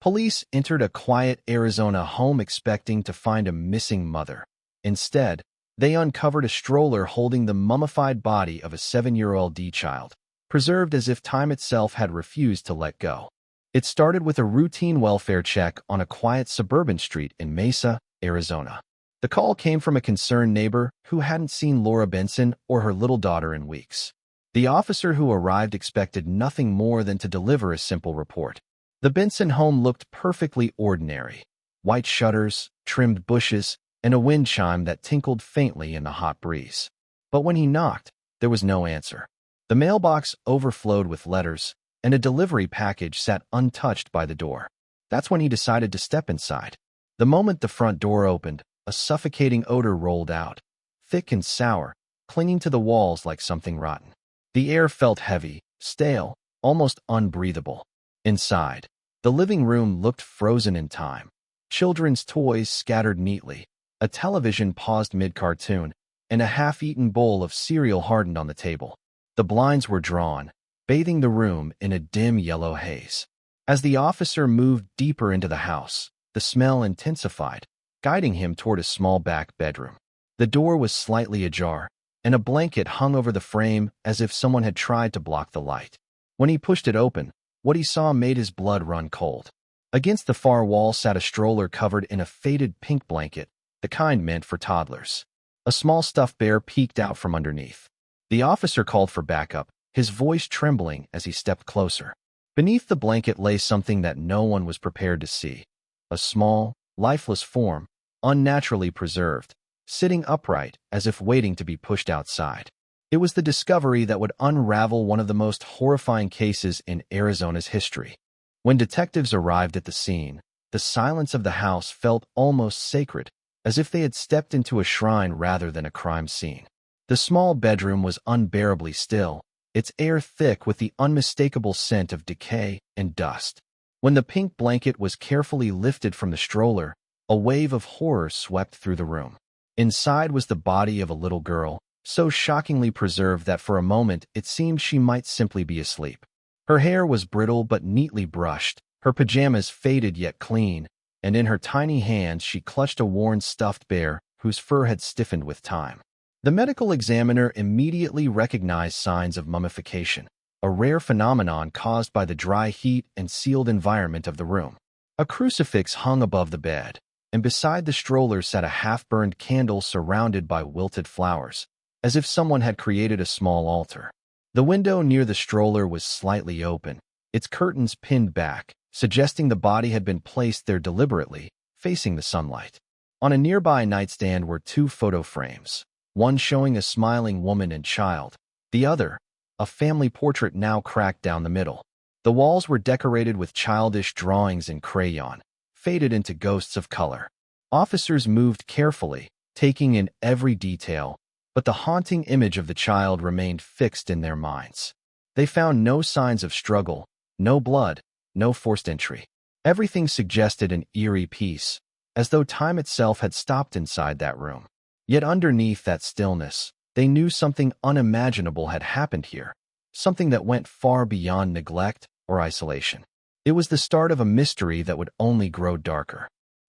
Police entered a quiet Arizona home expecting to find a missing mother. Instead, they uncovered a stroller holding the mummified body of a 7-year-old child, preserved as if time itself had refused to let go. It started with a routine welfare check on a quiet suburban street in Mesa, Arizona. The call came from a concerned neighbor who hadn't seen Laura Benson or her little daughter in weeks. The officer who arrived expected nothing more than to deliver a simple report. The Benson home looked perfectly ordinary. White shutters, trimmed bushes, and a wind chime that tinkled faintly in the hot breeze. But when he knocked, there was no answer. The mailbox overflowed with letters, and a delivery package sat untouched by the door. That's when he decided to step inside. The moment the front door opened, a suffocating odor rolled out, thick and sour, clinging to the walls like something rotten. The air felt heavy, stale, almost unbreathable. Inside, the living room looked frozen in time. Children's toys scattered neatly, a television paused mid-cartoon, and a half-eaten bowl of cereal hardened on the table. The blinds were drawn, bathing the room in a dim yellow haze. As the officer moved deeper into the house, the smell intensified, guiding him toward a small back bedroom. The door was slightly ajar, and a blanket hung over the frame as if someone had tried to block the light. When he pushed it open, what he saw made his blood run cold. Against the far wall sat a stroller covered in a faded pink blanket, the kind meant for toddlers. A small stuffed bear peeked out from underneath. The officer called for backup, his voice trembling as he stepped closer. Beneath the blanket lay something that no one was prepared to see. A small, lifeless form, unnaturally preserved, sitting upright as if waiting to be pushed outside. It was the discovery that would unravel one of the most horrifying cases in Arizona's history. When detectives arrived at the scene, the silence of the house felt almost sacred, as if they had stepped into a shrine rather than a crime scene. The small bedroom was unbearably still, its air thick with the unmistakable scent of decay and dust. When the pink blanket was carefully lifted from the stroller, a wave of horror swept through the room. Inside was the body of a little girl, so shockingly preserved that for a moment it seemed she might simply be asleep. Her hair was brittle but neatly brushed, her pajamas faded yet clean, and in her tiny hands she clutched a worn stuffed bear whose fur had stiffened with time. The medical examiner immediately recognized signs of mummification, a rare phenomenon caused by the dry heat and sealed environment of the room. A crucifix hung above the bed, and beside the stroller sat a half-burned candle surrounded by wilted flowers, as if someone had created a small altar. The window near the stroller was slightly open, its curtains pinned back, suggesting the body had been placed there deliberately, facing the sunlight. On a nearby nightstand were 2 photo frames, one showing a smiling woman and child, the other, a family portrait now cracked down the middle. The walls were decorated with childish drawings in crayon, faded into ghosts of color. Officers moved carefully, taking in every detail, but the haunting image of the child remained fixed in their minds. They found no signs of struggle, no blood, no forced entry. Everything suggested an eerie peace, as though time itself had stopped inside that room. Yet underneath that stillness, they knew something unimaginable had happened here, something that went far beyond neglect or isolation. It was the start of a mystery that would only grow darker.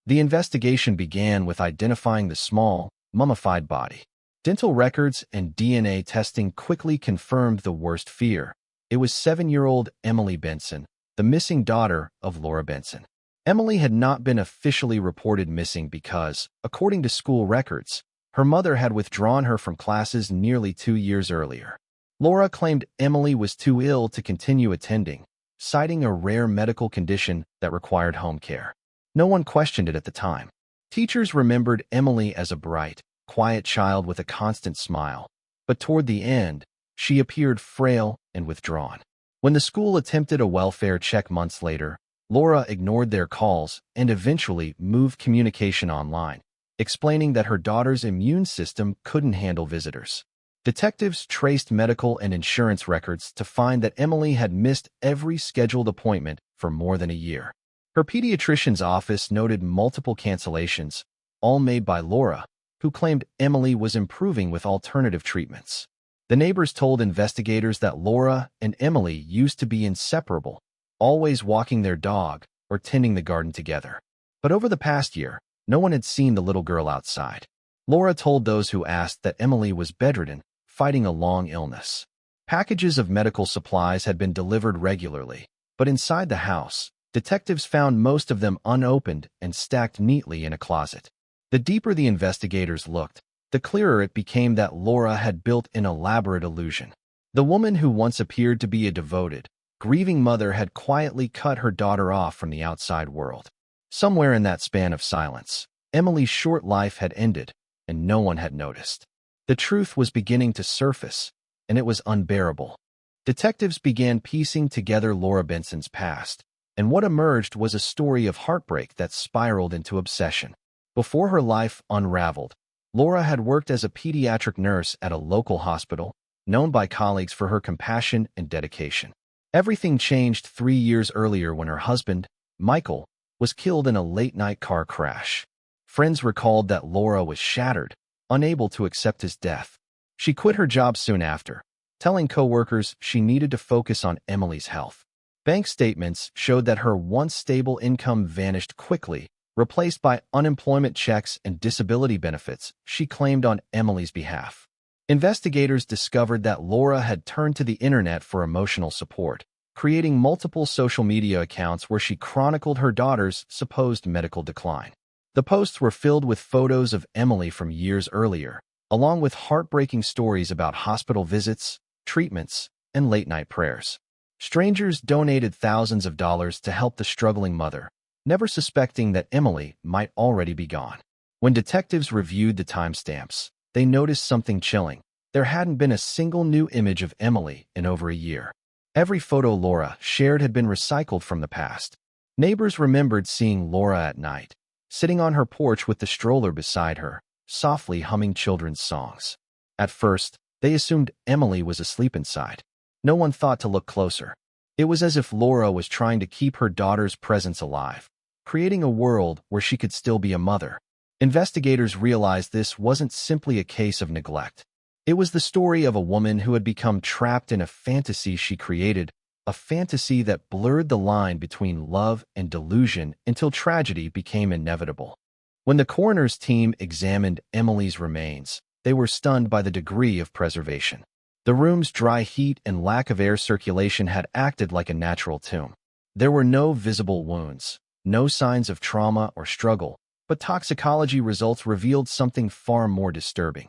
The investigation began with identifying the small, mummified body. Dental records and DNA testing quickly confirmed the worst fear. It was 7-year-old Emily Benson, the missing daughter of Laura Benson. Emily had not been officially reported missing because, according to school records, her mother had withdrawn her from classes nearly 2 years earlier. Laura claimed Emily was too ill to continue attending, citing a rare medical condition that required home care. No one questioned it at the time. Teachers remembered Emily as a bright, quiet child with a constant smile, but toward the end, she appeared frail and withdrawn. When the school attempted a welfare check months later, Laura ignored their calls and eventually moved communication online, explaining that her daughter's immune system couldn't handle visitors. Detectives traced medical and insurance records to find that Emily had missed every scheduled appointment for more than a year. Her pediatrician's office noted multiple cancellations, all made by Laura, who claimed Emily was improving with alternative treatments. The neighbors told investigators that Laura and Emily used to be inseparable, always walking their dog, or tending the garden together. But over the past year, no one had seen the little girl outside. Laura told those who asked that Emily was bedridden, fighting a long illness. Packages of medical supplies had been delivered regularly, but inside the house, detectives found most of them unopened and stacked neatly in a closet. The deeper the investigators looked, the clearer it became that Laura had built an elaborate illusion. The woman who once appeared to be a devoted, grieving mother had quietly cut her daughter off from the outside world. Somewhere in that span of silence, Emily's short life had ended, and no one had noticed. The truth was beginning to surface, and it was unbearable. Detectives began piecing together Laura Benson's past, and what emerged was a story of heartbreak that spiraled into obsession. Before her life unraveled, Laura had worked as a pediatric nurse at a local hospital, known by colleagues for her compassion and dedication. Everything changed 3 years earlier when her husband, Michael, was killed in a late-night car crash. Friends recalled that Laura was shattered, unable to accept his death. She quit her job soon after, telling coworkers she needed to focus on Emily's health. Bank statements showed that her once stable income vanished quickly, replaced by unemployment checks and disability benefits she claimed on Emily's behalf. Investigators discovered that Laura had turned to the internet for emotional support, creating multiple social media accounts where she chronicled her daughter's supposed medical decline. The posts were filled with photos of Emily from years earlier, along with heartbreaking stories about hospital visits, treatments, and late-night prayers. Strangers donated thousands of dollars to help the struggling mother, never suspecting that Emily might already be gone. When detectives reviewed the timestamps, they noticed something chilling. There hadn't been a single new image of Emily in over a year. Every photo Laura shared had been recycled from the past. Neighbors remembered seeing Laura at night, sitting on her porch with the stroller beside her, softly humming children's songs. At first, they assumed Emily was asleep inside. No one thought to look closer. It was as if Laura was trying to keep her daughter's presence alive, creating a world where she could still be a mother. Investigators realized this wasn't simply a case of neglect. It was the story of a woman who had become trapped in a fantasy she created, a fantasy that blurred the line between love and delusion until tragedy became inevitable. When the coroner's team examined Emily's remains, they were stunned by the degree of preservation. The room's dry heat and lack of air circulation had acted like a natural tomb. There were no visible wounds, no signs of trauma or struggle, but toxicology results revealed something far more disturbing.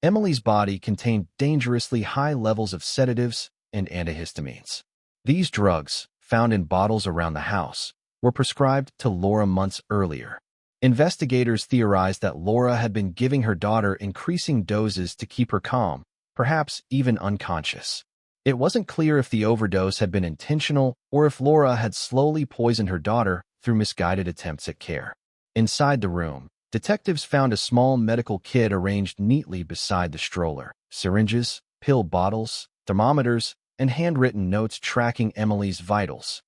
Emily's body contained dangerously high levels of sedatives and antihistamines. These drugs, found in bottles around the house, were prescribed to Laura months earlier. Investigators theorized that Laura had been giving her daughter increasing doses to keep her calm, perhaps even unconscious. It wasn't clear if the overdose had been intentional or if Laura had slowly poisoned her daughter through misguided attempts at care. Inside the room, detectives found a small medical kit arranged neatly beside the stroller. Syringes, pill bottles, thermometers, and handwritten notes tracking Emily's vitals.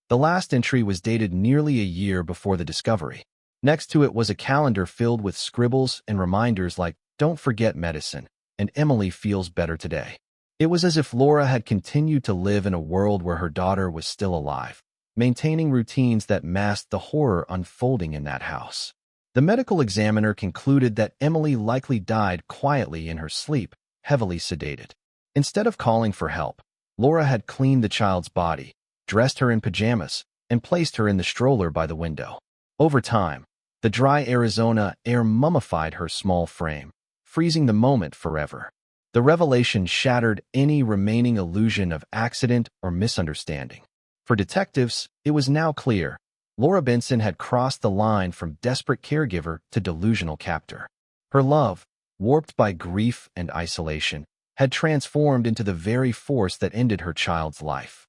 The last entry was dated nearly a year before the discovery. Next to it was a calendar filled with scribbles and reminders like, "Don't forget medicine," and "Emily feels better today." It was as if Laura had continued to live in a world where her daughter was still alive, maintaining routines that masked the horror unfolding in that house. The medical examiner concluded that Emily likely died quietly in her sleep, heavily sedated. Instead of calling for help, Laura had cleaned the child's body, dressed her in pajamas, and placed her in the stroller by the window. Over time, the dry Arizona air mummified her small frame, freezing the moment forever. The revelation shattered any remaining illusion of accident or misunderstanding. For detectives, it was now clear Laura Benson had crossed the line from desperate caregiver to delusional captor. Her love, warped by grief and isolation, had transformed into the very force that ended her child's life.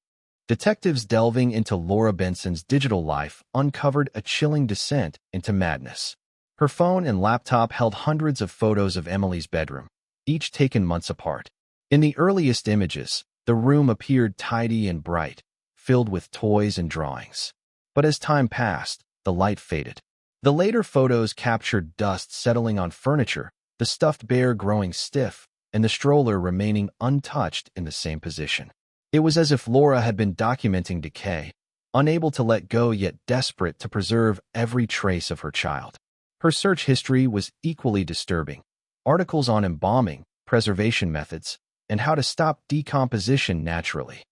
Detectives delving into Laura Benson's digital life uncovered a chilling descent into madness. Her phone and laptop held hundreds of photos of Emily's bedroom, each taken months apart. In the earliest images, the room appeared tidy and bright, filled with toys and drawings. But as time passed, the light faded. The later photos captured dust settling on furniture, the stuffed bear growing stiff, and the stroller remaining untouched in the same position. It was as if Laura had been documenting decay, unable to let go yet desperate to preserve every trace of her child. Her search history was equally disturbing. Articles on embalming, preservation methods, and how to stop decomposition naturally.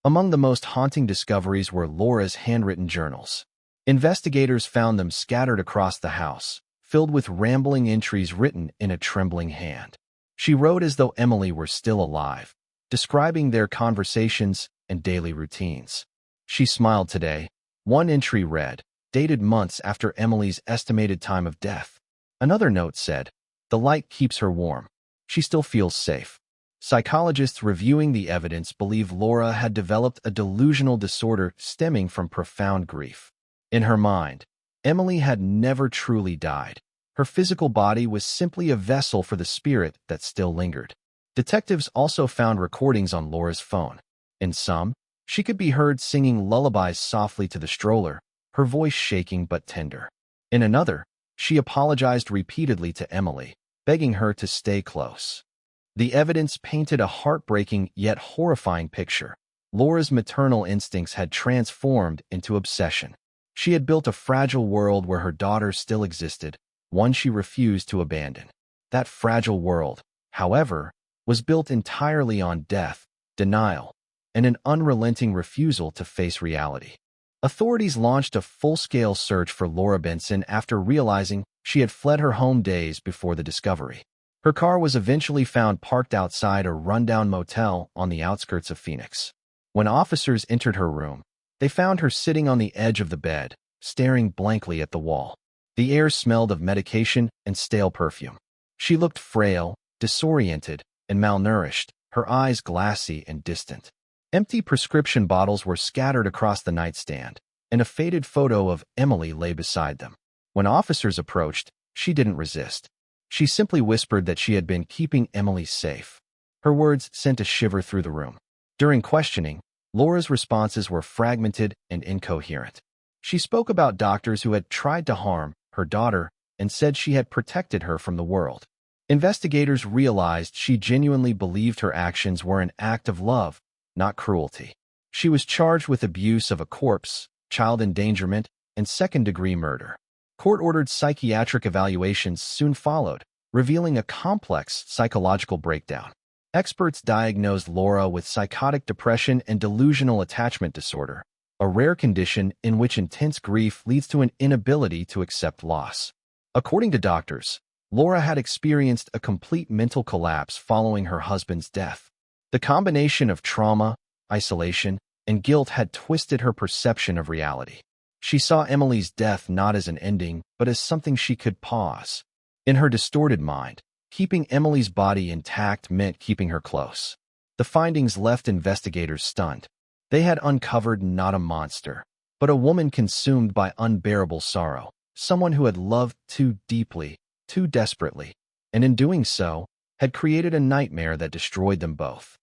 Among the most haunting discoveries were Laura's handwritten journals. Investigators found them scattered across the house, filled with rambling entries written in a trembling hand. She wrote as though Emily were still alive, describing their conversations and daily routines. She smiled today. One entry read, dated months after Emily's estimated time of death. Another note said, "The light keeps her warm. She still feels safe." Psychologists reviewing the evidence believe Laura had developed a delusional disorder stemming from profound grief. In her mind, Emily had never truly died. Her physical body was simply a vessel for the spirit that still lingered. Detectives also found recordings on Laura's phone. In some, she could be heard singing lullabies softly to the stroller, her voice shaking but tender. In another, she apologized repeatedly to Emily, begging her to stay close. The evidence painted a heartbreaking yet horrifying picture. Laura's maternal instincts had transformed into obsession. She had built a fragile world where her daughter still existed, one she refused to abandon. That fragile world, however, was built entirely on death, denial, and an unrelenting refusal to face reality. Authorities launched a full-scale search for Laura Benson after realizing she had fled her home days before the discovery. Her car was eventually found parked outside a rundown motel on the outskirts of Phoenix. When officers entered her room, they found her sitting on the edge of the bed, staring blankly at the wall. The air smelled of medication and stale perfume. She looked frail, disoriented, and malnourished, her eyes glassy and distant. Empty prescription bottles were scattered across the nightstand, and a faded photo of Emily lay beside them. When officers approached, she didn't resist. She simply whispered that she had been keeping Emily safe. Her words sent a shiver through the room. During questioning, Laura's responses were fragmented and incoherent. She spoke about doctors who had tried to harm her daughter and said she had protected her from the world. Investigators realized she genuinely believed her actions were an act of love, not cruelty. She was charged with abuse of a corpse, child endangerment, and second-degree murder. Court-ordered psychiatric evaluations soon followed, revealing a complex psychological breakdown. Experts diagnosed Laura with psychotic depression and delusional attachment disorder, a rare condition in which intense grief leads to an inability to accept loss. According to doctors, Laura had experienced a complete mental collapse following her husband's death. The combination of trauma, isolation, and guilt had twisted her perception of reality. She saw Emily's death not as an ending, but as something she could pause. In her distorted mind, keeping Emily's body intact meant keeping her close. The findings left investigators stunned. They had uncovered not a monster, but a woman consumed by unbearable sorrow, someone who had loved too deeply, too desperately, and in doing so, had created a nightmare that destroyed them both.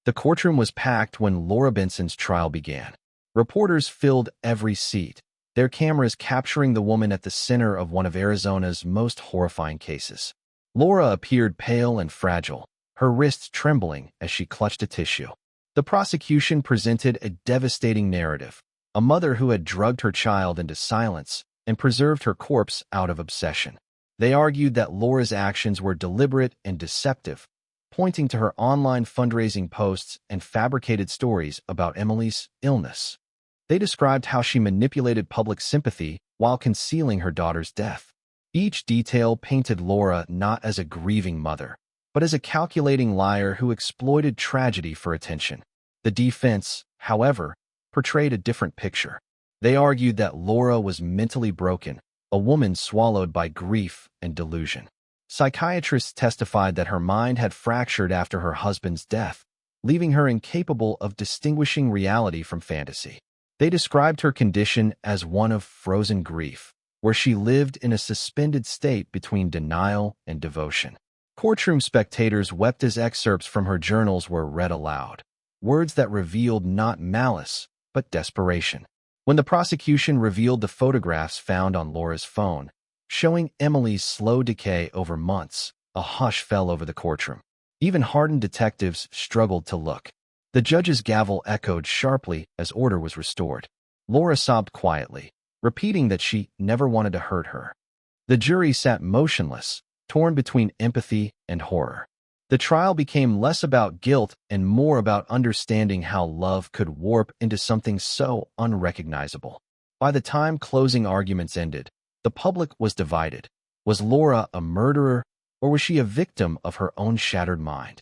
The courtroom was packed when Laura Benson's trial began. Reporters filled every seat, their cameras capturing the woman at the center of one of Arizona's most horrifying cases. Laura appeared pale and fragile, her wrists trembling as she clutched a tissue. The prosecution presented a devastating narrative, a mother who had drugged her child into silence and preserved her corpse out of obsession. They argued that Laura's actions were deliberate and deceptive, pointing to her online fundraising posts and fabricated stories about Emily's illness. They described how she manipulated public sympathy while concealing her daughter's death. Each detail painted Laura not as a grieving mother, but as a calculating liar who exploited tragedy for attention. The defense, however, portrayed a different picture. They argued that Laura was mentally broken, a woman swallowed by grief and delusion. Psychiatrists testified that her mind had fractured after her husband's death, leaving her incapable of distinguishing reality from fantasy. They described her condition as one of frozen grief, where she lived in a suspended state between denial and devotion. Courtroom spectators wept as excerpts from her journals were read aloud, words that revealed not malice, but desperation. When the prosecution revealed the photographs found on Laura's phone, showing Emily's slow decay over months, a hush fell over the courtroom. Even hardened detectives struggled to look. The judge's gavel echoed sharply as order was restored. Laura sobbed quietly, repeating that she never wanted to hurt her. The jury sat motionless, torn between empathy and horror. The trial became less about guilt and more about understanding how love could warp into something so unrecognizable. By the time closing arguments ended, the public was divided. Was Laura a murderer, or was she a victim of her own shattered mind?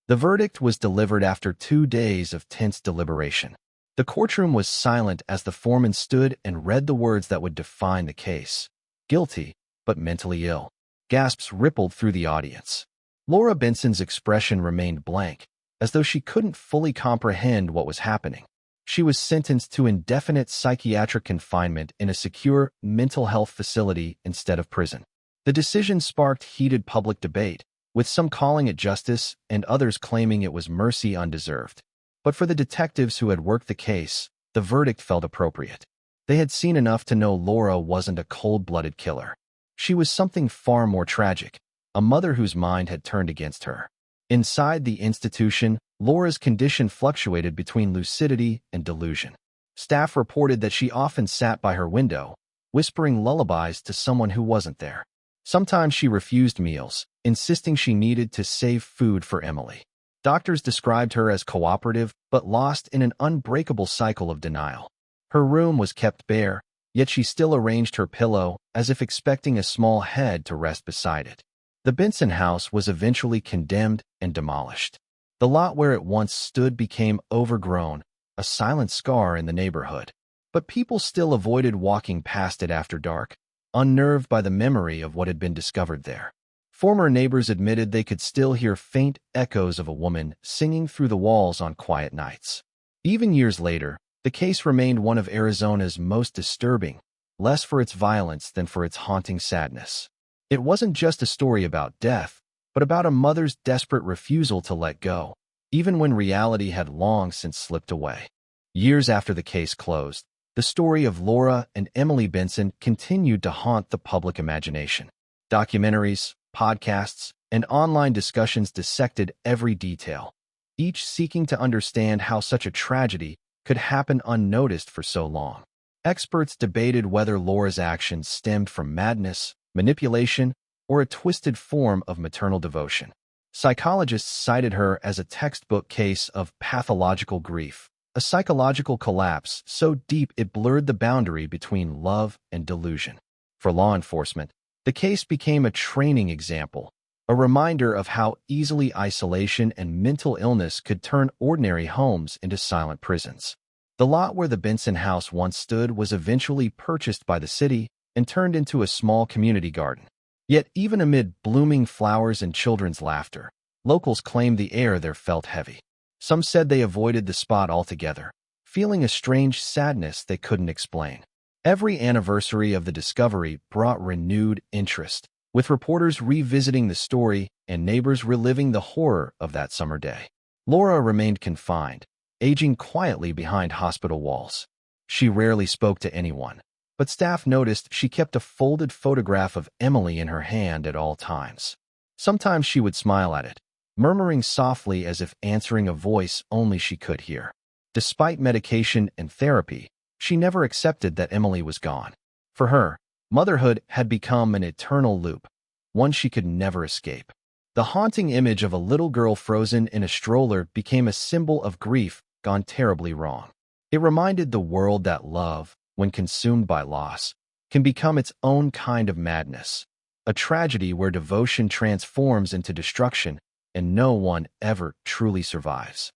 The verdict was delivered after 2 days of tense deliberation. The courtroom was silent as the foreman stood and read the words that would define the case. Guilty, but mentally ill. Gasps rippled through the audience. Laura Benson's expression remained blank, as though she couldn't fully comprehend what was happening. She was sentenced to indefinite psychiatric confinement in a secure mental health facility instead of prison. The decision sparked heated public debate, with some calling it justice and others claiming it was mercy undeserved. But for the detectives who had worked the case, the verdict felt appropriate. They had seen enough to know Laura wasn't a cold-blooded killer. She was something far more tragic, a mother whose mind had turned against her. Inside the institution, Laura's condition fluctuated between lucidity and delusion. Staff reported that she often sat by her window, whispering lullabies to someone who wasn't there. Sometimes she refused meals, insisting she needed to save food for Emily. Doctors described her as cooperative, but lost in an unbreakable cycle of denial. Her room was kept bare, yet she still arranged her pillow as if expecting a small head to rest beside it. The Benson house was eventually condemned and demolished. The lot where it once stood became overgrown, a silent scar in the neighborhood. But people still avoided walking past it after dark, unnerved by the memory of what had been discovered there. Former neighbors admitted they could still hear faint echoes of a woman singing through the walls on quiet nights. Even years later, the case remained one of Arizona's most disturbing, less for its violence than for its haunting sadness. It wasn't just a story about death, but about a mother's desperate refusal to let go, even when reality had long since slipped away. Years after the case closed, the story of Laura and Emily Benson continued to haunt the public imagination. Documentaries, podcasts, and online discussions dissected every detail, each seeking to understand how such a tragedy could happen unnoticed for so long. Experts debated whether Laura's actions stemmed from madness, manipulation, or a twisted form of maternal devotion. Psychologists cited her as a textbook case of pathological grief, a psychological collapse so deep it blurred the boundary between love and delusion. For law enforcement, the case became a training example, a reminder of how easily isolation and mental illness could turn ordinary homes into silent prisons. The lot where the Benson house once stood was eventually purchased by the city and turned into a small community garden. Yet even amid blooming flowers and children's laughter, locals claimed the air there felt heavy. Some said they avoided the spot altogether, feeling a strange sadness they couldn't explain. Every anniversary of the discovery brought renewed interest, with reporters revisiting the story and neighbors reliving the horror of that summer day. Laura remained confined, aging quietly behind hospital walls. She rarely spoke to anyone, but staff noticed she kept a folded photograph of Emily in her hand at all times. Sometimes she would smile at it, murmuring softly as if answering a voice only she could hear. Despite medication and therapy, she never accepted that Emily was gone. For her, motherhood had become an eternal loop, one she could never escape. The haunting image of a little girl frozen in a stroller became a symbol of grief gone terribly wrong. It reminded the world that love, when consumed by loss, can become its own kind of madness, a tragedy where devotion transforms into destruction and no one ever truly survives.